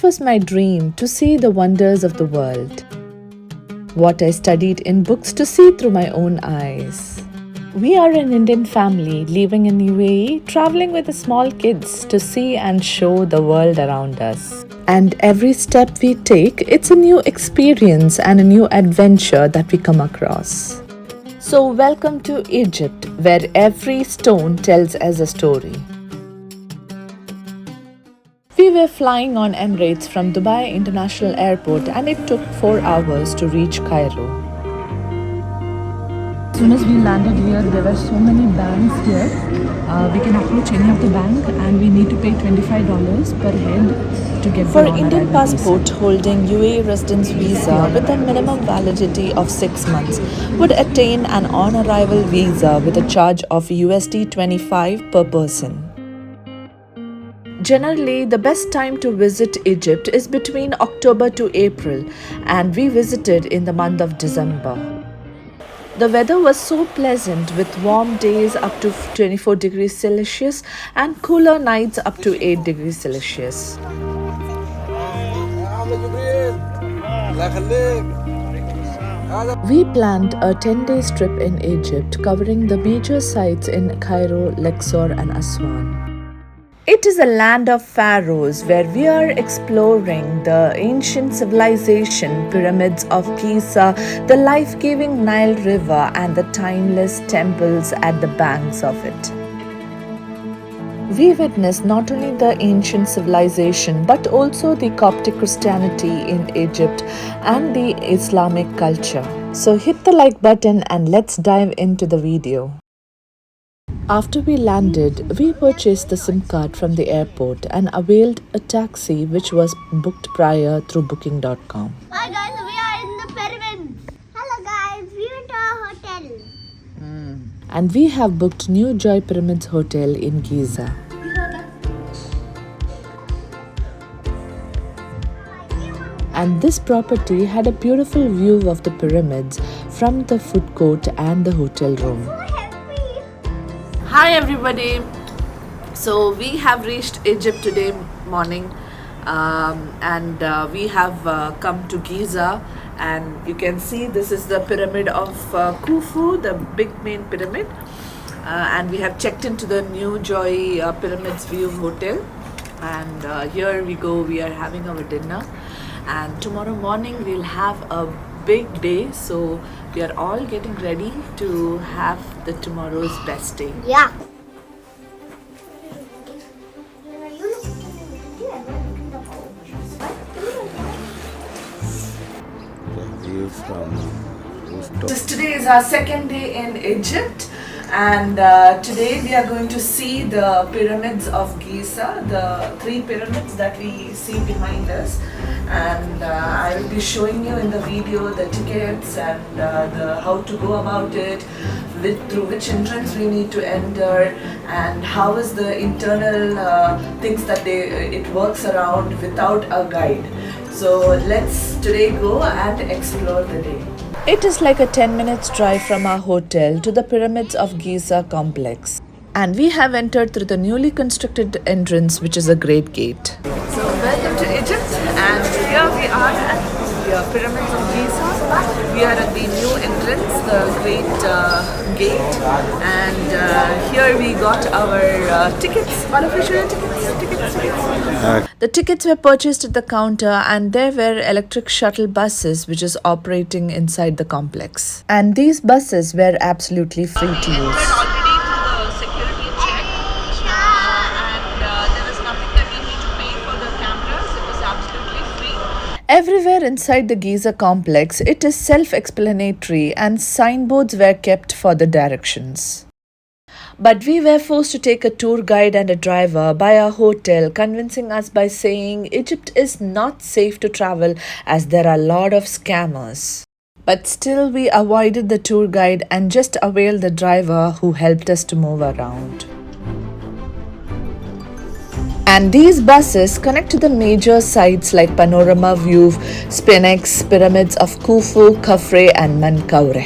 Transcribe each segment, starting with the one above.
It was my dream to see the wonders of the world. What I studied in books to see through my own eyes. We are an Indian family living in UAE, traveling with the small kids to see and show the world around us. And every step we take, it's a new experience and a new adventure that we come across. So welcome to Egypt, where every stone tells us a story. We were flying on Emirates from Dubai International Airport and it took 4 hours to reach Cairo. As soon as we landed here, there were so many banks here. We can approach any of the bank and we need to pay $25 per head to get for Indian passport holding UAE residence visa with a minimum validity of 6 months would attain an on-arrival visa with a charge of USD 25 per person. Generally, the best time to visit Egypt is between October to April, and we visited in the month of December. The weather was so pleasant with warm days up to 24 degrees Celsius and cooler nights up to 8 degrees Celsius. We planned a 10-day trip in Egypt covering the major sites in Cairo, Luxor and Aswan. It is a land of pharaohs where we are exploring the ancient civilization, pyramids of Giza, the life-giving Nile River and the timeless temples at the banks of it. We witnessed not only the ancient civilization but also the Coptic Christianity in Egypt and the Islamic culture. So hit the like button and let's dive into the video. After we landed, we purchased the SIM card from the airport and availed a taxi which was booked prior through booking.com. Hi guys, we are in the pyramids. Hello guys, we went to our hotel. And we have booked New Joy Pyramids Hotel in Giza. And this property had a beautiful view of the pyramids from the food court and the hotel room. Hi everybody, so we have reached Egypt today morning and we have come to Giza, and you can see this is the pyramid of Khufu, the big main pyramid, and we have checked into the New Joy Pyramids View Hotel, and here we go, we are having our dinner, and tomorrow morning we'll have a big day, so we are all getting ready to have the tomorrow's best day. Yeah. Today is our second day in Egypt, and today we are going to see the pyramids of Giza, the 3 pyramids that we see behind us, and I will be showing you in the video the tickets and how to go about it, through which entrance we need to enter, and how is the internal things that it works around without a guide. So let's today go and explore the day. It is like a 10 minutes drive from our hotel to the Pyramids of Giza complex. And we have entered through the newly constructed entrance, which is a great gate. So welcome to Egypt, and here we are at the Pyramids of Giza. We are at the new entrance, the great gate, and here we got our tickets, artificial tickets. The tickets were purchased at the counter, and there were electric shuttle buses which is operating inside the complex. And these buses were absolutely free to use. Everywhere inside the Giza complex, it is self-explanatory and signboards were kept for the directions. But we were forced to take a tour guide and a driver by our hotel, convincing us by saying Egypt is not safe to travel as there are a lot of scammers. But still we avoided the tour guide and just availed the driver who helped us to move around. And these buses connect to the major sites like Panorama View, Sphinx, Pyramids of Khufu, Khafre and Mankaure.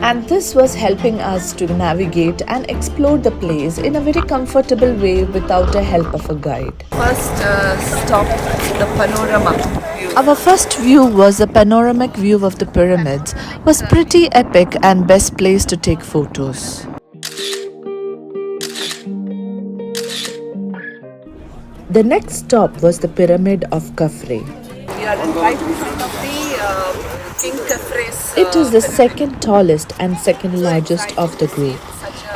And this was helping us to navigate and explore the place in a very comfortable way without the help of a guide. First stop, the panorama view. Our first view was a panoramic view of the pyramids. Was pretty epic and best place to take photos. The next stop was the Pyramid of Khafre. We are right in front of the King Khafre's. It is the second tallest and second largest of the group,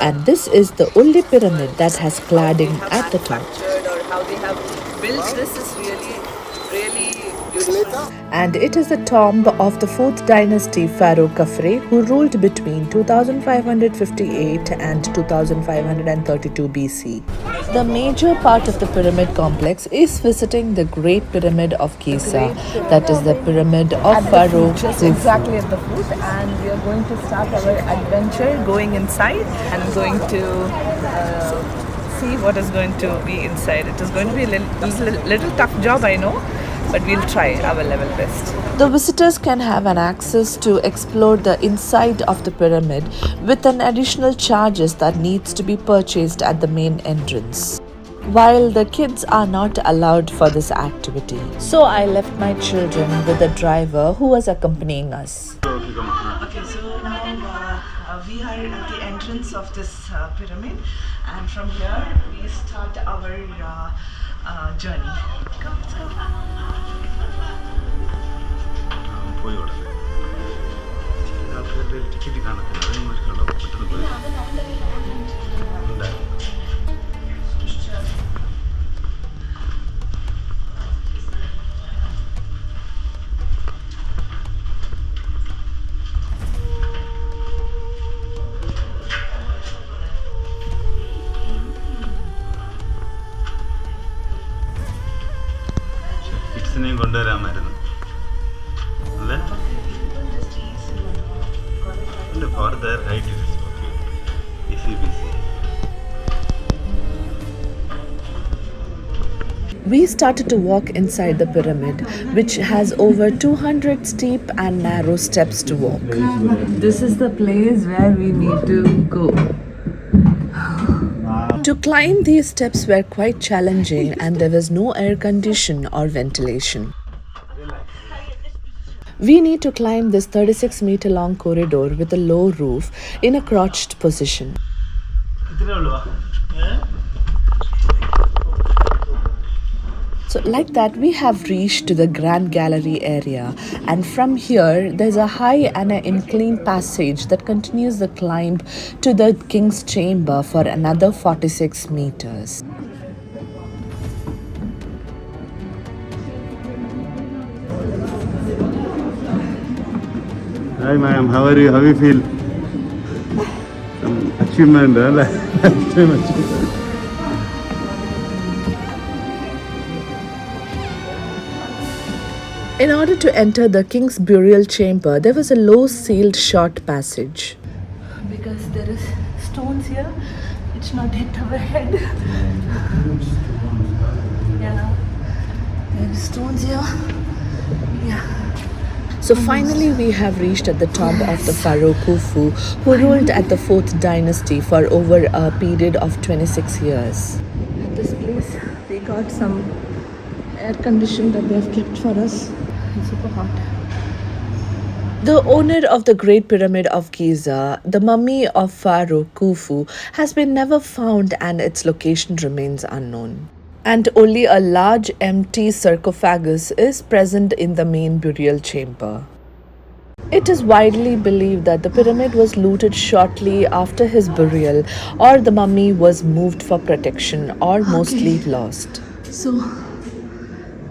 and this is the only pyramid that has cladding at the top. Or how they have built this is really beautiful. And it is the tomb of the 4th dynasty Pharaoh Khafre, who ruled between 2558 and 2532 BC. The major part of the pyramid complex is visiting the Great Pyramid of Giza, that is the pyramid of Pharaoh Just Khufu. exactly at the foot, and we are going to start our adventure going inside and going to see what is going to be inside. It is going to be a little tough job, I know, but we'll try our level best. The visitors can have an access to explore the inside of the pyramid with an additional charges that needs to be purchased at the main entrance, while the kids are not allowed for this activity. So I left my children with the driver who was accompanying us. Okay, so now we are at the entrance of this pyramid, and from here we start our journey. Come, let's go. പോയി ഇവിടെ ആൾക്കാരുടെ ticket കാണത്തില്ല അതേ മാതിരി കണ്ടോ പെട്ടെന്ന് പോയി ഉണ്ടായിരുന്നു. കിഡ്സിനെയും കൊണ്ടുവരാമായിരുന്നു അല്ലേ? അല്ല for the right it is okay easy busy. We started to walk inside the pyramid, which has over 200 steep and narrow steps to walk. This is the place where we need to go. To climb these steps were quite challenging, and there was no air condition or ventilation. We need to climb this 36-meter long corridor with a low roof in a crouched position. ഇത്രേ ഉള്ളൂ. So like that, we have reached to the Grand Gallery area, and from here there's a high and an inclined passage that continues the climb to the King's Chamber for another 46 meters. Hi ma'am, how are you? How you feel? Achievement, അല്ലേ? Achievement. In order to enter the King's burial chamber, there was a low sealed short passage. Because there is stones here, it's not hit our head. Yeah, there are stones here. Yeah. So finally we have reached at the tomb of the Pharaoh Khufu, who ruled at the 4th dynasty for over a period of 26 years. This place, they got some air condition that they have kept for us. It's super hot. The owner of the Great Pyramid of Giza, the mummy of Pharaoh Khufu, has been never found and its location remains unknown. And only a large empty sarcophagus is present in the main burial chamber. It is widely believed that the pyramid was looted shortly after his burial, or the mummy was moved for protection, or mostly lost. So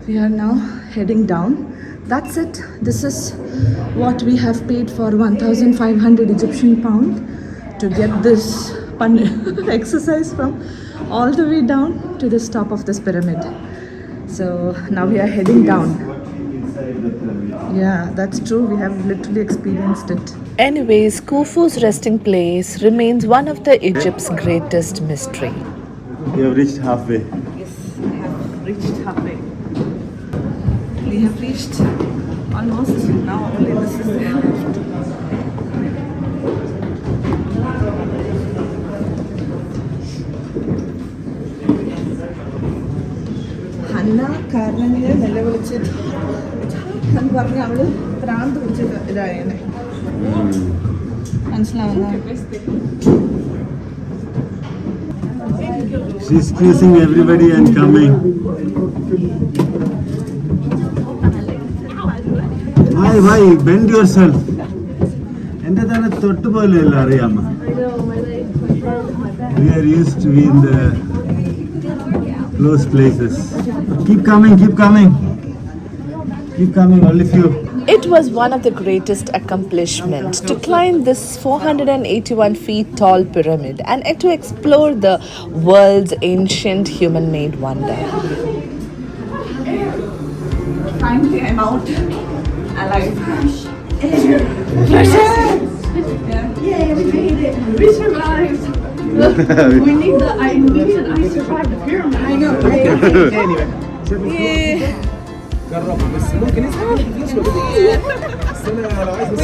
we are now heading down. That's it. This is what we have paid for 1,500 Egyptian pound to get this exercise from all the way down to the top of this pyramid. So now we are heading down. Yeah, that's true. We have literally experienced it. Anyways, Khufu's resting place remains one of the Egypt's greatest mystery. You have reached halfway. Yes, we have reached halfway. We have reached almost. Now only this is left. കാരണങ്ങൾ നിലവിളിച്ച് എന്ന് പറഞ്ഞ് അവള് ഭ്രാന്ത് പിടിച്ച് ഇതായേനെ മനസ്സിലാവുന്ന. She's squeezing everybody and coming. Why? Bend yourself. എൻ്റെ തന്നെ തൊട്ടുപോലെയല്ല അറിയാമ. We are used to be in the close places. Keep coming. Keep coming, only few. It was one of the greatest accomplishments to climb this 481 feet tall pyramid and to explore the world's ancient human-made wonder. Finally, I'm out alive. Yay, we made it. We survived. We need the I survived the pyramid. I know, right? Anyway. جربوا بس ممكن يسمع يسوى بس انا لو عايز بس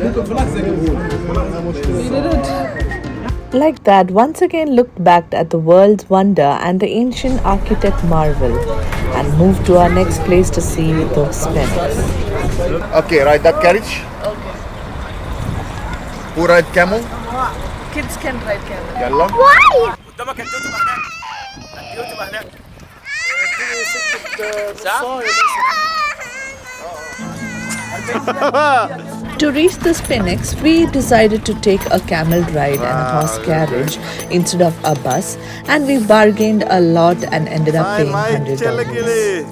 ممكن فلاح زي Like that, once again looked back at the world's wonder and the ancient architect marvel and moved to our next place to see the Sphinx. Okay, ride that carriage. Okay. Who ride camel? Kids can ride camel. Yalla. Why? To reach the Sphinx, we decided to take a camel ride and a horse carriage instead of a bus, and we bargained a lot and ended up paying $100.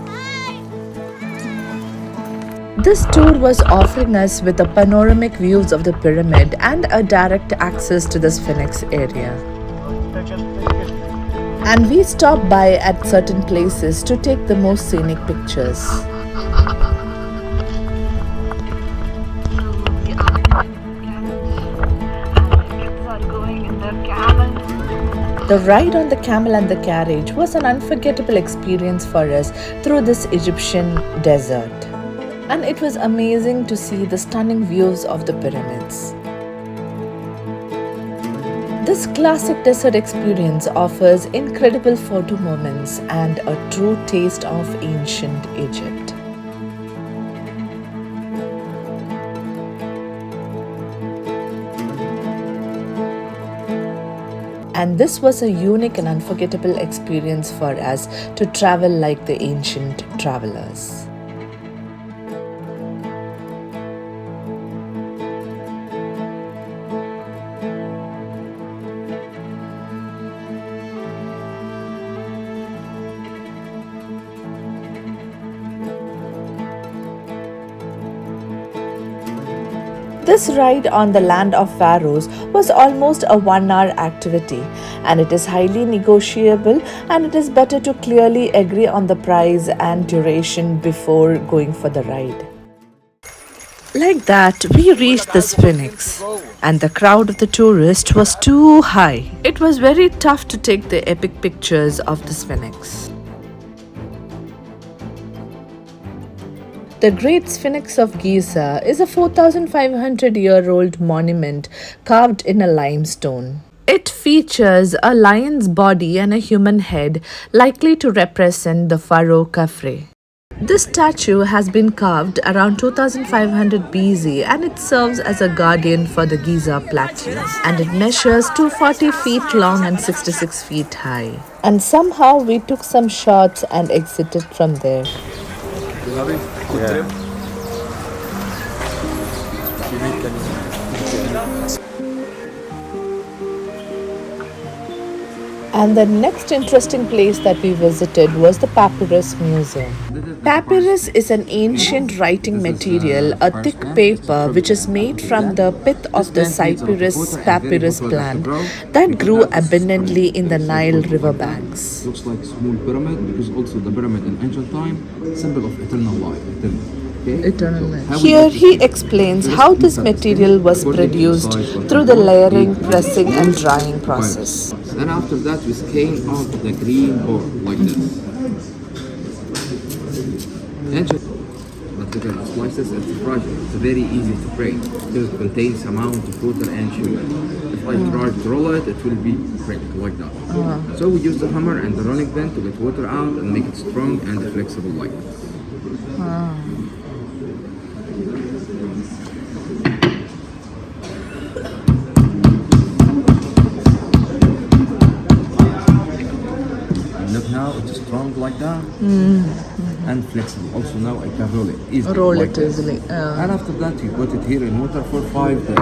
This tour was offering us with the panoramic views of the pyramid and a direct access to the Sphinx area. And we stopped by at certain places to take the most scenic pictures. The ride on the camel and the carriage was an unforgettable experience for us through this Egyptian desert. And it was amazing to see the stunning views of the pyramids. This classic desert experience offers incredible photo moments and a true taste of ancient Egypt. And this was a unique and unforgettable experience for us to travel like the ancient travelers. This ride on the land of pharaohs was almost a 1-hour activity, and it is highly negotiable, and it is better to clearly agree on the price and duration before going for the ride. Like that, we reached the Sphinx, and the crowd of the tourists was too high. It was very tough to take the epic pictures of the Sphinx. The Great Sphinx of Giza is a 4,500-year-old monument carved in a limestone. It features a lion's body and a human head, likely to represent the Pharaoh Khufu. This statue has been carved around 2500 BC, and it serves as a guardian for the Giza plateau. And it measures 240 feet long and 66 feet high. And somehow we took some shots and exited from there. And the next interesting place that we visited was the Papyrus Museum. Papyrus is an ancient writing material, a thick paper which is made from the pith of the Cyperus papyrus plant that grew abundantly in the Nile River banks. Looks like a small pyramid because also the pyramid in ancient time, symbol of eternal life. Here he explains how this material was produced through the layering, pressing and drying process. Then after that we scale out the green ore like this. Ancient, but particular slices, it's fragile. It's very easy to break because it contains amount of water and sugar. If I try to roll it, it will be break like that. So we use the hammer and the rolling pin to get water out and make it strong and flexible like this. Look now, it's strong like that and flexible. Also now I can roll it easily. Roll like it this. easily. And after that you put it here in water for 5 days.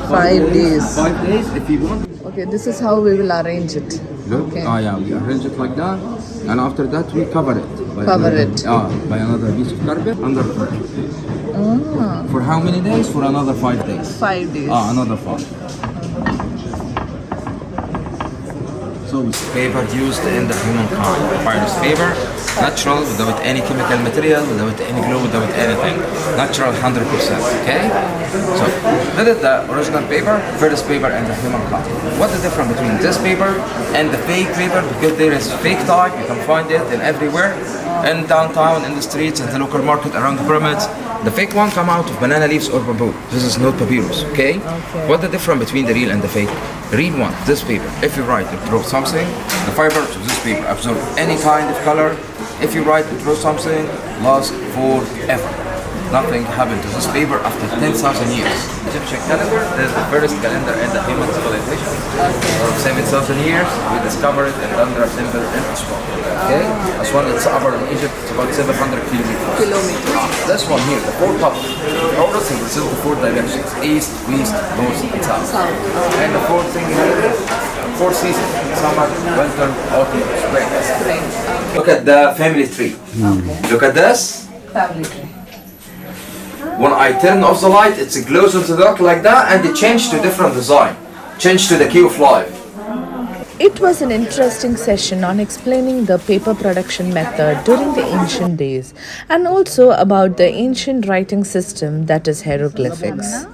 5 days. 5 days if you want. Okay, this is how we will arrange it. Look, Okay. yeah, we arrange it like that. And after that we cover it. Cover it. By another piece of carpet under the fridge. For how many days? For another 5 days. 5 days. Another 5. So paper used in the human kind. Papyrus paper, natural, without any chemical material, without any glue, without anything. Natural 100%, okay? So that is the original paper, first paper and the human kind. What's the difference between this paper and the fake paper? Because there is fake type, you can find it in everywhere, in downtown, in the streets, in the local market, around the pyramids. The fake one come out of banana leaves or bamboo. This is not papyrus, okay? What's the difference between the real and the fake? Real one, this paper. If you write, you draw something, the fiber of this paper absorb any kind of color. If you write, you draw something, lasts forever. Nothing happened to this paper after 10,000 years. Egyptian calendar, this is the first calendar in the human civilization. For 7,000 years, we discovered it and under a symbol in Aswan. Okay? Aswan, it's upper in Egypt, it's about 700 kilometers. This one here, the four top, all the things, this is the four directions, east, west, north, and south. And the fourth thing here, four seasons, summer, winter, autumn, spring. Look at the family tree. Look at this. Family tree. When I turn off the light, it glows into the dark like that, and it changed to different design. Changed to the key of life. It was an interesting session on explaining the paper production method during the ancient days and also about the ancient writing system that is hieroglyphics.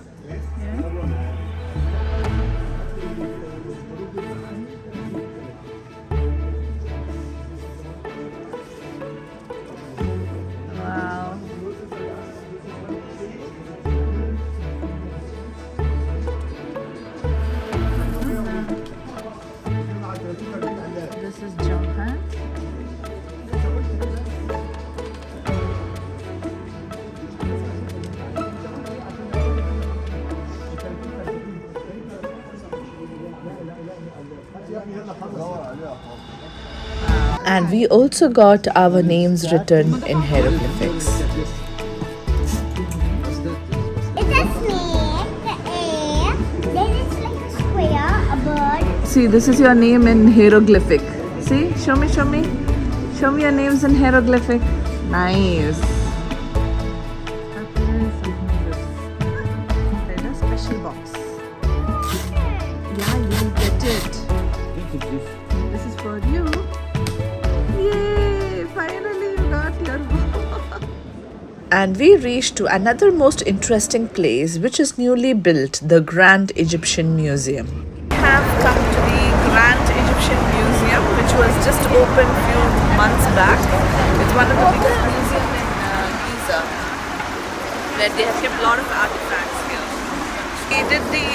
This is Johan. And we also got our names written in hieroglyphics. It's a snake, then it's like a square, a bird. See, this is your name in hieroglyphic. See, show me. Show me your names in hieroglyphic. Nice. Then a special box. Yeah, you get it. This is for you. Yay! Finally, you got your box. And we reached to another most interesting place, which is newly built, the Grand Egyptian Museum. We have come to the Grand Egyptian Museum, which was just opened few months back. It's one of the biggest museums in Giza, where they have kept a lot of artifacts here. We did the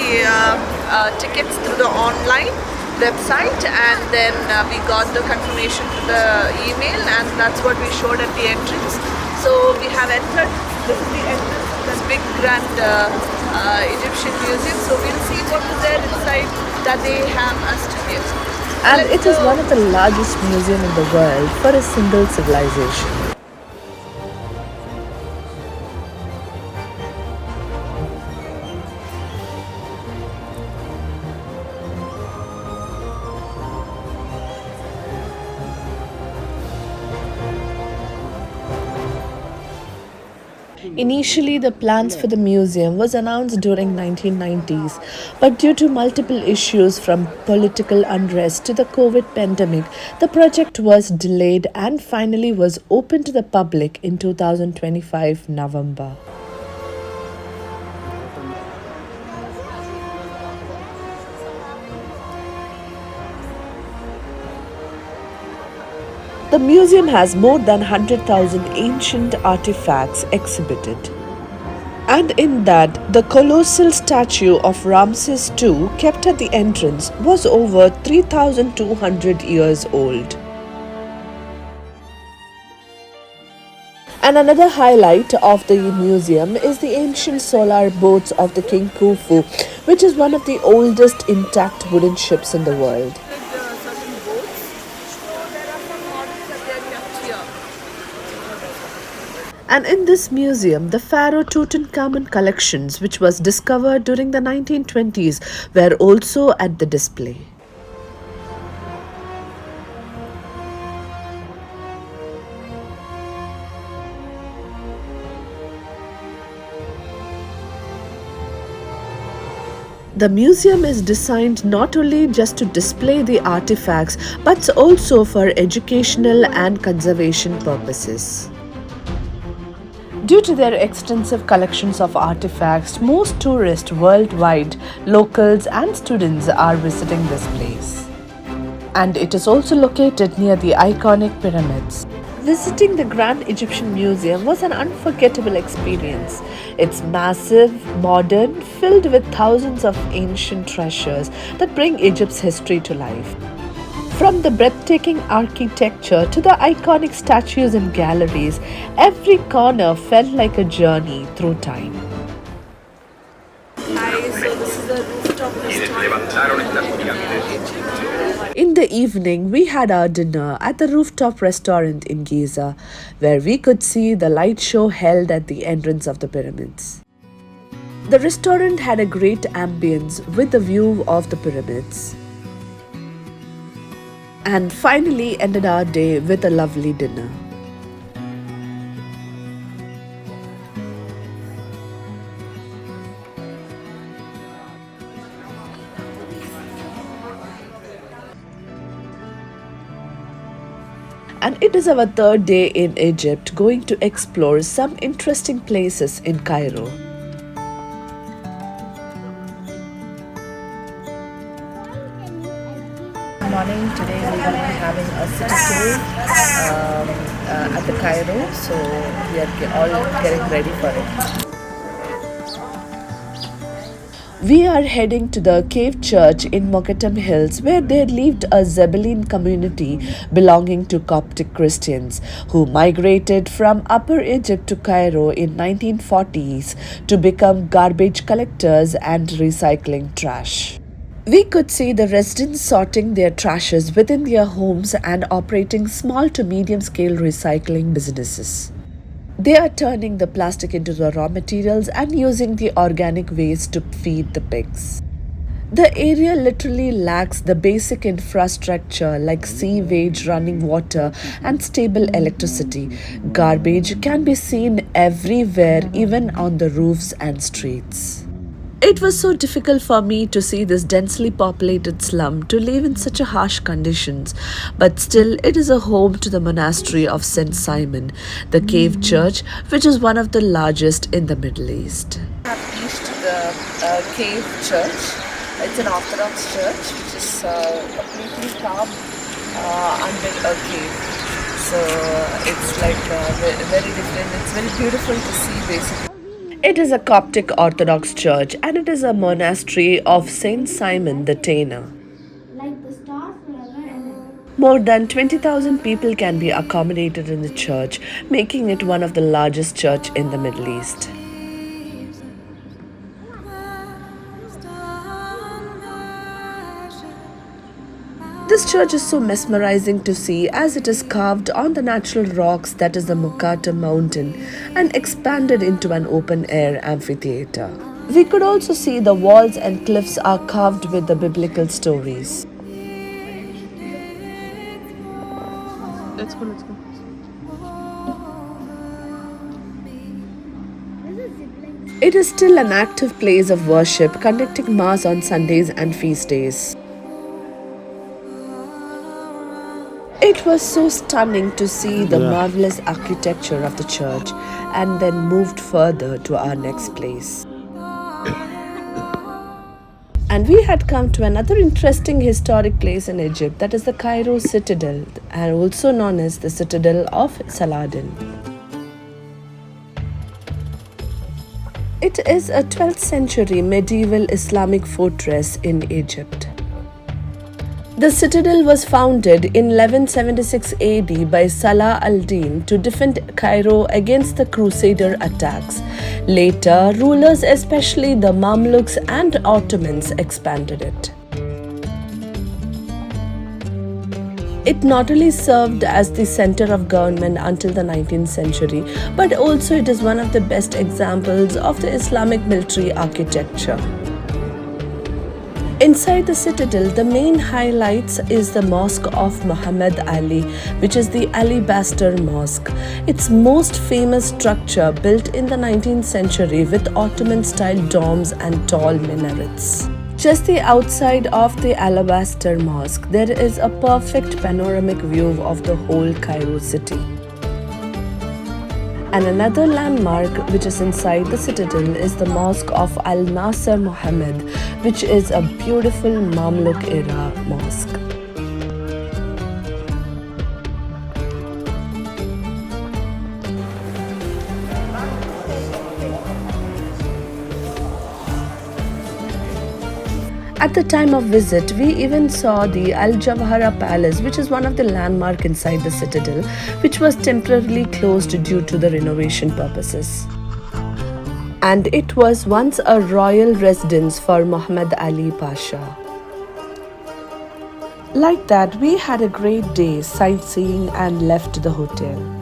tickets through the online website, and then we got the confirmation to the email, and that's what we showed at the entrance. So we have entered. This is the entrance to this big grand Egyptian museum. So we'll see what is there inside that they have us to give. And it is one of the largest museums in the world for a single civilization. Initially, the plans for the museum was announced during 1990s, but due to multiple issues from political unrest to the COVID pandemic, the project was delayed and finally was opened to the public in 2025 November. The museum has more than 100,000 ancient artifacts exhibited. And in that, the colossal statue of Ramses II, kept at the entrance, was over 3,200 years old. And another highlight of the museum is the ancient solar boats of the King Khufu, which is one of the oldest intact wooden ships in the world. And in this museum, the Pharaoh Tutankhamun collections, which was discovered during the 1920s, were also at the display. The museum is designed not only just to display the artifacts, but also for educational and conservation purposes. Due to their extensive collections of artifacts, most tourists worldwide, locals and students are visiting this place. And it is also located near the iconic pyramids. Visiting the Grand Egyptian Museum was an unforgettable experience. It's massive, modern, filled with thousands of ancient treasures that bring Egypt's history to life. From the breathtaking architecture to the iconic statues and galleries, every corner felt like a journey through time. In the evening, we had our dinner at the rooftop restaurant in Giza, where we could see the light show held at the entrance of the pyramids. The restaurant had a great ambience with a view of the pyramids. And finally ended our day with a lovely dinner. And it is our third day in Egypt, going to explore some interesting places in Cairo. Morning. Today we will be having a city tour at the Cairo, so we are all getting ready for it. We are heading to the cave church in Mokatam Hills, where there lived a Zebulun community belonging to Coptic Christians who migrated from Upper Egypt to Cairo in 1940s to become garbage collectors and recycling trash. We could see the residents sorting their trashes within their homes and operating small to medium scale recycling businesses. They are turning the plastic into the raw materials and using the organic waste to feed the pigs. The area literally lacks the basic infrastructure like sewage, running water, and stable electricity. Garbage can be seen everywhere, even on the roofs and streets. It was so difficult for me to see this densely populated slum to live in such a harsh conditions, but still it is a home to the monastery of St. Simon, the cave church, which is one of the largest in the Middle East. I have reached the cave church. It's an Orthodox church which is completely carved under a cave. So it's like very different. It's very beautiful to see basically. It is a Coptic Orthodox church and it is a monastery of Saint Simon the Tanner. Like the stars forever and More than 20,000 people can be accommodated in the church, making it one of the largest church in the Middle East. This church is so mesmerizing to see as it is carved on the natural rocks that is the Mokata mountain and expanded into an open-air amphitheater. We could also see the walls and cliffs are carved with the biblical stories. Let's go. It is still an active place of worship, conducting mass on Sundays and feast days. It was so stunning to see the marvelous architecture of the church and then moved further to our next place. And we had come to another interesting historic place in Egypt, that is the Cairo Citadel, and also known as the Citadel of Salah-al-Din. It is a 12th century medieval Islamic fortress in Egypt. The citadel was founded in 1176 AD by Salah-al-Din to defend Cairo against the Crusader attacks. Later, rulers, especially the Mamluks and Ottomans, expanded it. It not only served as the center of government until the 19th century, but also it is one of the best examples of the Islamic military architecture. Inside the citadel, the main highlights is the Mosque of Muhammad Ali, which is the Alabaster Mosque. Its most famous structure, built in the 19th century with Ottoman-style domes and tall minarets. Just the outside of the Alabaster Mosque, there is a perfect panoramic view of the whole Cairo city. And another landmark which is inside the citadel is the Mosque of Al-Nasser Muhammad, which is a beautiful Mamluk era mosque. At the time of visit, we even saw the Al-Jawhara Palace, which is one of the landmarks inside the citadel, which was temporarily closed due to the renovation purposes. And it was once a royal residence for Muhammad Ali Pasha. Like that, we had a great day sightseeing and left the hotel.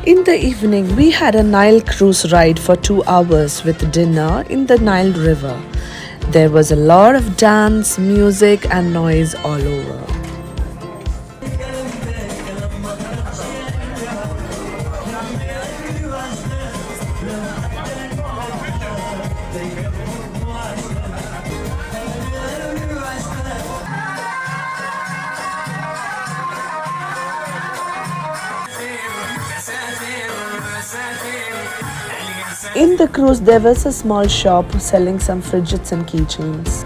In the evening, we had a Nile cruise ride for 2 hours with dinner in the Nile River. There was a lot of dance, music and noise all over. In the cruise, there was a small shop selling some fidgets and keychains,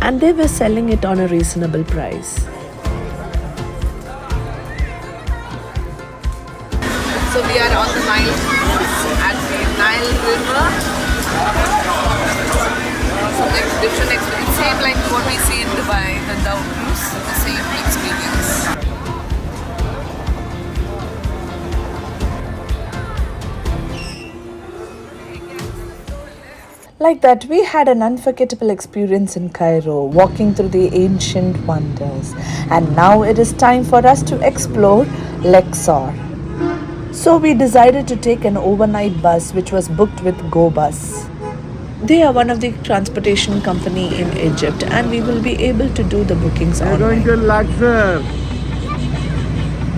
and they were selling it on a reasonable price. So we are on the Nile at the Nile River. Some different experience, same like what we see in Dubai, the Dhow cruise, the same experience. Like that, we had an unforgettable experience in Cairo, walking through the ancient wonders. And now it is time for us to explore Luxor. So we decided to take an overnight bus which was booked with Go Bus. They are one of the transportation company in Egypt, and we will be able to do the bookings We're going online. to Luxor.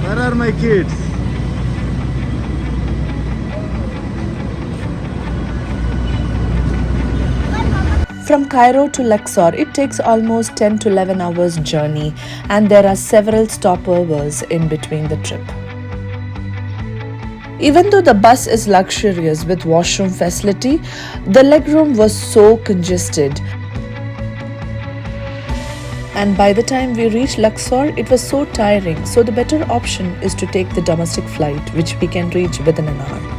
Where are my kids? From Cairo to Luxor, it takes almost 10 to 11 hours journey, and there are several stopovers in between the trip. Even though the bus is luxurious with washroom facility, the legroom was so congested. And by the time we reached Luxor, it was so tiring, so the better option is to take the domestic flight, which we can reach within an hour.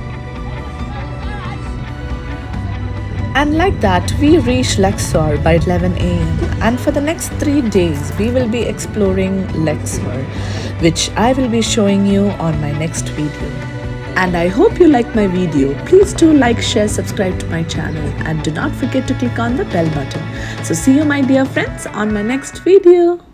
And like that, we reached Luxor by 11 a.m. And for the next 3 days, we will be exploring Luxor, which I will be showing you on my next video. And I hope you like my video. Please do like, share, subscribe to my channel, and do not forget to click on the bell button. So see you, my dear friends, on my next video.